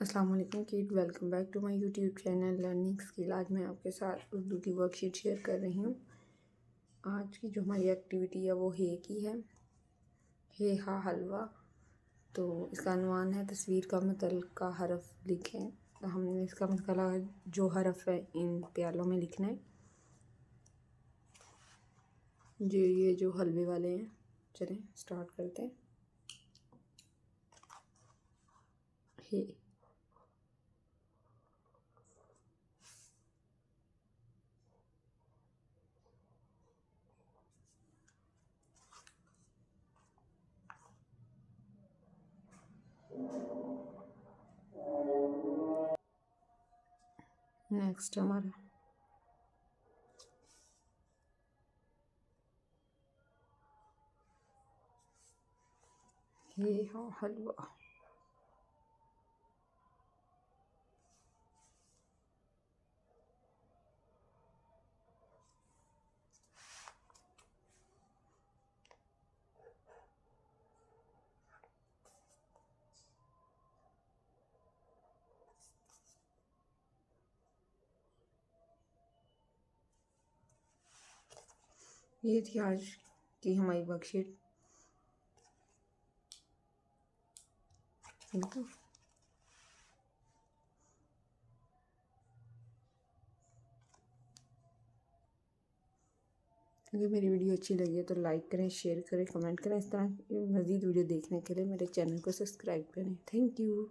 अस्सलाम वालेकुम kid, welcome back to my YouTube channel learning skill. आज मैं आपके साथ उर्दू की वर्कशीट शेयर कर रही हूँ। आज की जो हमारी एक्टिविटी है वो हे की है, हे हा हलवा। तो इसका अनुमान है तस्वीर का मुतल्लिका हरफ लिखें। तो हमने इसका मतलब जो हरफ है इन प्यालों में लिखना है। ये जो हलवे वाले हैं, चलें स्टार्ट करते हैं। हे नेक्स्ट हमारा हे हा हलवा। ये थी आज की हमारी वर्कशीट। अगर मेरी वीडियो अच्छी लगी है तो लाइक करें, शेयर करें, कमेंट करें। इस तरह की मज़ीद वीडियो देखने के लिए मेरे चैनल को सब्सक्राइब करें। Thank you.